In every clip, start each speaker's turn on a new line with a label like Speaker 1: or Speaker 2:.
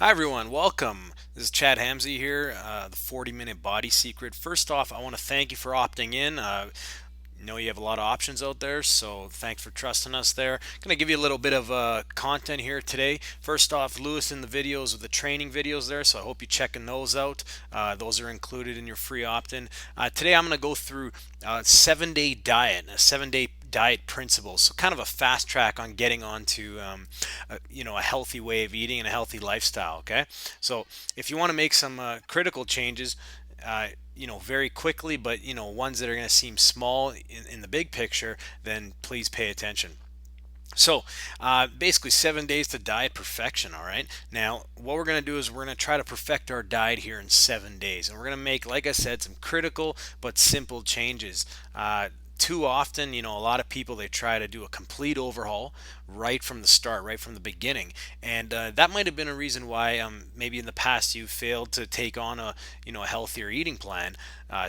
Speaker 1: Hi everyone, welcome. This is Chad Hamzy here, the 40-minute body secret. First off, I want to thank you for opting in. Know you have a lot of options out there, so thanks for trusting us there. Gonna give you a little bit of content here today. First off, Lewis in the videos with the training videos there, so I hope you're checking those out. Those are included in your free opt-in. Today I'm gonna go through a 7-day diet, a 7-day diet principles, so kind of a fast track on getting onto a healthy way of eating and a healthy lifestyle. Okay, so if you want to make some critical changes, very quickly, but ones that are going to seem small in the big picture, then please pay attention. So, basically, 7 days to diet perfection. All right. Now, what we're going to do is we're going to try to perfect our diet here in 7 days, and we're going to make, like I said, some critical but simple changes. Too often, a lot of people they try to do a complete overhaul right from the start, right from the beginning, and that might have been a reason why maybe in the past you failed to take on a healthier eating plan.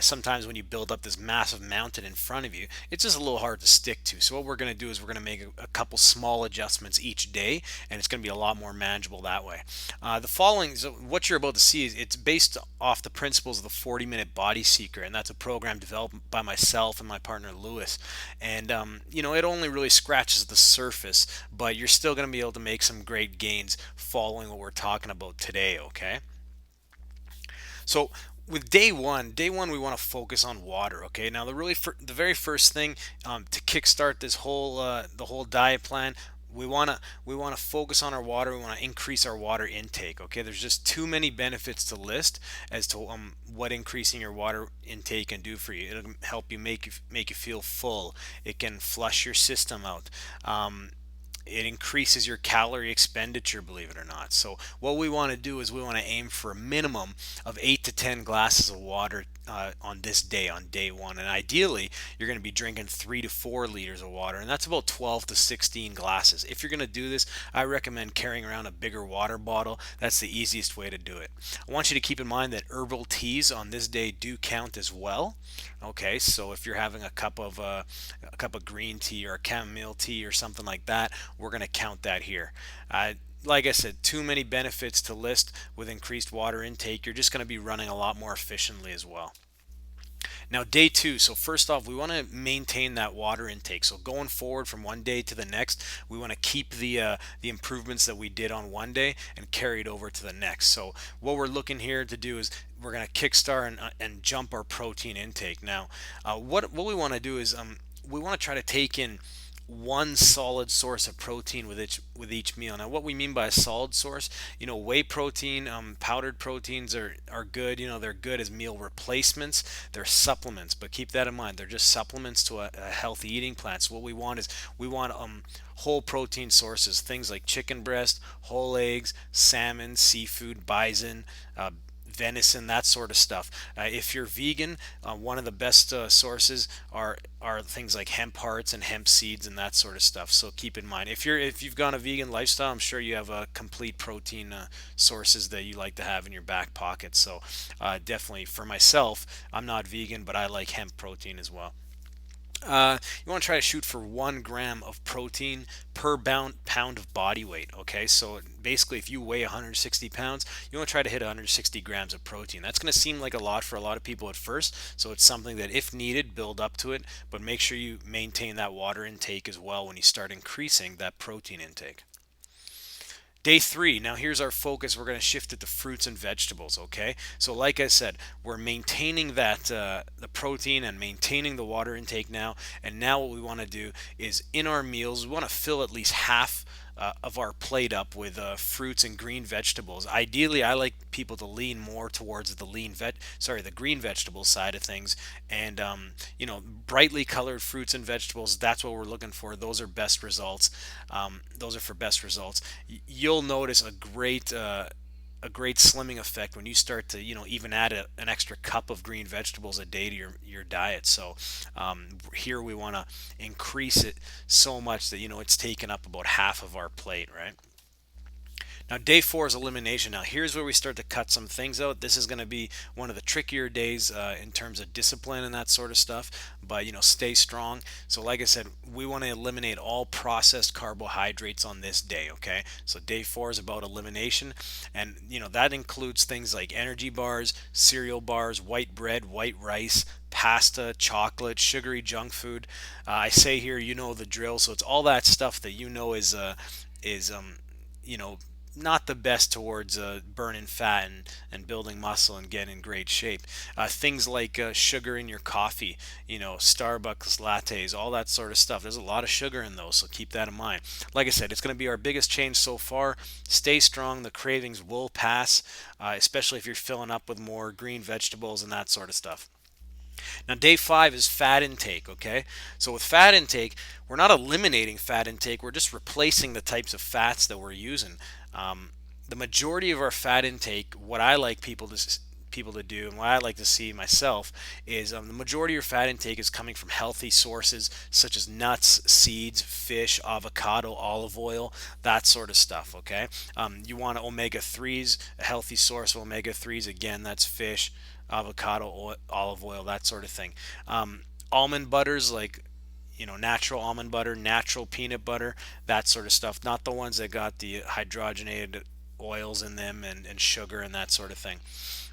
Speaker 1: Sometimes when you build up this massive mountain in front of you, it's just a little hard to stick to. So what we're going to do is we're going to make a couple small adjustments each day, and it's going to be a lot more manageable that way. The following, so what you're about to see is it's based off the principles of the 40-minute body secret, and that's a program developed by myself and my partner Lewis. And it only really scratches the surface, but you're still going to be able to make some great gains following what we're talking about today. Okay. So with day one we want to focus on water. Okay, now the very first thing to kickstart this whole the whole diet plan, we want to focus on our water. We want to increase our water intake. Okay, there's just too many benefits to list as to what increasing your water intake can do for you. It'll help you make you feel full. It can flush your system out. It increases your calorie expenditure, believe it or not. So what we want to do is we want to aim for a minimum of 8 to 10 glasses of water on this day, on day one. And ideally you're going to be drinking 3 to 4 liters of water, and that's about 12 to 16 glasses. If you're going to do this, I recommend carrying around a bigger water bottle. That's the easiest way to do it. I want you to keep in mind that herbal teas on this day do count as well. Okay, so if you're having a cup of green tea or a chamomile tea or something like that, we're going to count that here. Like I said, too many benefits to list with increased water intake. You're just going to be running a lot more efficiently as well. Now, day two. So first off, we want to maintain that water intake. So going forward from one day to the next, we want to keep the improvements that we did on one day and carry it over to the next. So what we're looking here to do is we're going to kickstart and jump our protein intake. Now, what we want to do is we want to try to take in one solid source of protein with each meal. Now, what we mean by a solid source, whey protein, powdered proteins are good. They're good as meal replacements. They're supplements, but keep that in mind. They're just supplements to a healthy eating plan. So what we want is we want whole protein sources, things like chicken breast, whole eggs, salmon, seafood, bison, venison, that sort of stuff. If you're vegan, one of the best sources are things like hemp hearts and hemp seeds and that sort of stuff. So keep in mind, if you've gone a vegan lifestyle, I'm sure you have a complete protein sources that you like to have in your back pocket. So definitely for myself, I'm not vegan, but I like hemp protein as well. You want to try to shoot for 1 gram of protein per pound of body weight. Okay, so basically, if you weigh 160 pounds, you want to try to hit 160 grams of protein. That's going to seem like a lot for a lot of people at first, so it's something that, if needed, build up to it, but make sure you maintain that water intake as well when you start increasing that protein intake. Day three, now here's our focus. We're going to shift it to fruits and vegetables, okay? So like I said, we're maintaining the protein and maintaining the water intake now. And now what we want to do is in our meals, we want to fill at least half of our plate up with fruits and green vegetables. Ideally, I like people to lean more towards the green vegetable side of things, and brightly colored fruits and vegetables. That's what we're looking for. Those are best results. Those are for best results. You'll notice a great slimming effect when you start to even add an extra cup of green vegetables a day to your diet. So here we want to increase it so much that it's taken up about half of our plate, right? Now, day four is elimination. Now, here's where we start to cut some things out. This is going to be one of the trickier days in terms of discipline and that sort of stuff. But stay strong. So, like I said, we want to eliminate all processed carbohydrates on this day. Okay. So, day four is about elimination, and that includes things like energy bars, cereal bars, white bread, white rice, pasta, chocolate, sugary junk food. I say here, the drill. So it's all that stuff that is you know not the best towards burning fat and building muscle and getting in great shape. Things like sugar in your coffee, Starbucks lattes, all that sort of stuff. There's a lot of sugar in those, so keep that in mind. Like I said, it's going to be our biggest change so far. Stay strong. The cravings will pass, especially if you're filling up with more green vegetables and that sort of stuff. Now, day five is fat intake, okay? So, with fat intake, we're not eliminating fat intake, we're just replacing the types of fats that we're using. The majority of our fat intake, what I like people to do, and what I like to see myself, is the majority of your fat intake is coming from healthy sources such as nuts, seeds, fish, avocado, olive oil, that sort of stuff, okay? You want omega 3s, a healthy source of omega 3s, again, that's fish, avocado, olive oil, that sort of thing. Almond butters, like natural almond butter, natural peanut butter, that sort of stuff. Not the ones that got the hydrogenated oils in them and sugar and that sort of thing.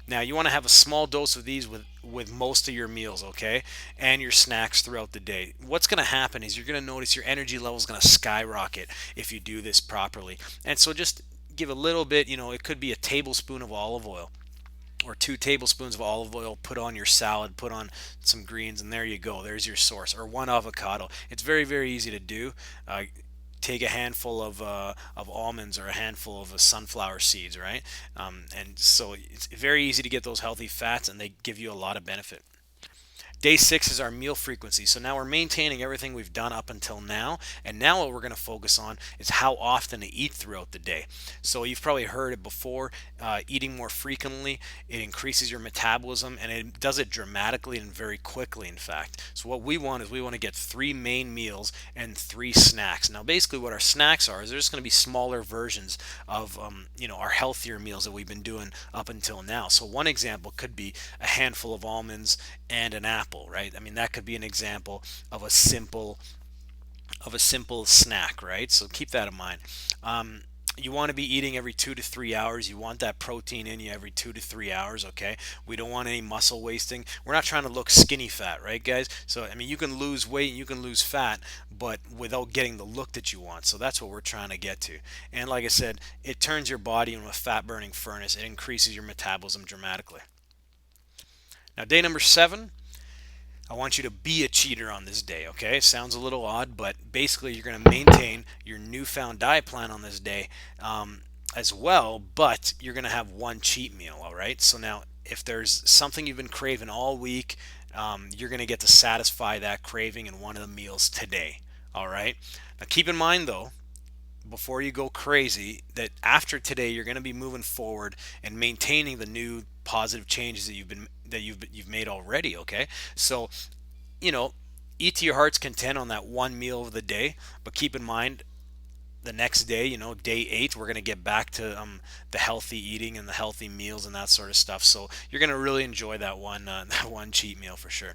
Speaker 1: Now you want to have a small dose of these with most of your meals, okay, and your snacks throughout the day. What's going to happen is you're going to notice your energy level is going to skyrocket if you do this properly. And so just give a little bit. It could be a tablespoon of olive oil or 2 tablespoons of olive oil, put on your salad, put on some greens, and there you go. There's your source. Or 1 avocado. It's very, very easy to do. Take a handful of almonds or a handful of sunflower seeds, right? And so it's very easy to get those healthy fats, and they give you a lot of benefit. Day six is our meal frequency. So now we're maintaining everything we've done up until now. And now what we're going to focus on is how often to eat throughout the day. So you've probably heard it before, eating more frequently, it increases your metabolism and it does it dramatically and very quickly, in fact. So what we want is we want to get 3 main meals and 3 snacks. Now basically what our snacks are is they're just going to be smaller versions of our healthier meals that we've been doing up until now. So one example could be a handful of almonds and an apple, right? I mean, that could be an example of a simple snack, right? So keep that in mind. You want to be eating every 2 to 3 hours. You want that protein in you every 2 to 3 hours, okay? We don't want any muscle wasting. We're not trying to look skinny fat, right, guys? So, I mean, you can lose weight and you can lose fat, but without getting the look that you want. So that's what we're trying to get to. And like I said, it turns your body into a fat burning furnace. It increases your metabolism dramatically. Now, day number 7, I want you to be a cheater on this day, okay? Sounds a little odd, but basically you're going to maintain your newfound diet plan on this day as well, but you're going to have one cheat meal, all right? So now, if there's something you've been craving all week, you're going to get to satisfy that craving in one of the meals today, all right? Now, keep in mind, though, before you go crazy, that after today you're going to be moving forward and maintaining the new positive changes that you've made already, okay? So you know eat to your heart's content on that one meal of the day, but keep in mind the next day, day 8, we're going to get back to the healthy eating and the healthy meals and that sort of stuff. So you're going to really enjoy that one that one cheat meal for sure.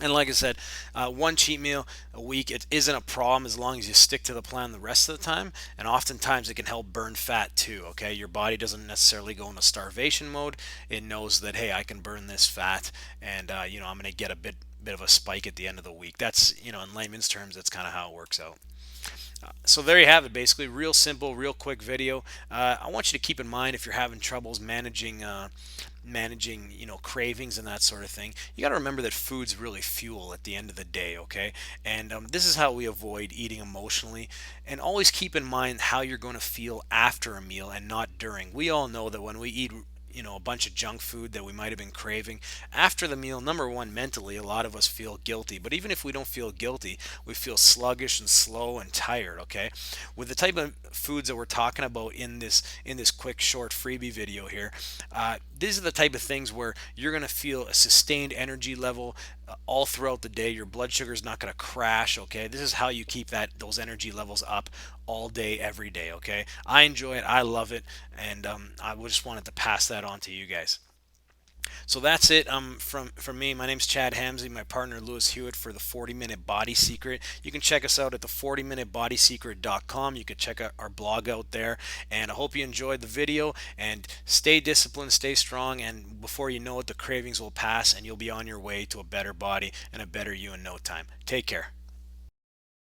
Speaker 1: And like I said, one cheat meal a week, it isn't a problem as long as you stick to the plan the rest of the time. And oftentimes it can help burn fat too, okay? Your body doesn't necessarily go into starvation mode. It knows that, hey, I can burn this fat and, I'm going to get a bit of a spike at the end of the week. That's, in layman's terms, that's kind of how it works out. So there you have it, basically. Real simple, real quick video. I want you to keep in mind if you're having troubles managing cravings and that sort of thing, you got to remember that food's really fuel at the end of the day, okay? And this is how we avoid eating emotionally. And always keep in mind how you're going to feel after a meal and not during. We all know that when we eat a bunch of junk food that we might have been craving after the meal, number one, mentally a lot of us feel guilty, but even if we don't feel guilty, we feel sluggish and slow and tired, okay? With the type of foods that we're talking about in this quick short freebie video here, these are the type of things where you're going to feel a sustained energy level, all throughout the day. Your blood sugar is not going to crash. Okay, this is how you keep those energy levels up all day, every day. Okay, I enjoy it. I love it, and I just wanted to pass that on to you guys. So that's it from me. My name's Chad Hamsey, my partner Lewis Hewitt for the 40 Minute Body Secret. You can check us out at the 40minutebodysecret.com. You can check out our blog out there. And I hope you enjoyed the video, and stay disciplined, stay strong, and before you know it, the cravings will pass and you'll be on your way to a better body and a better you in no time. Take care.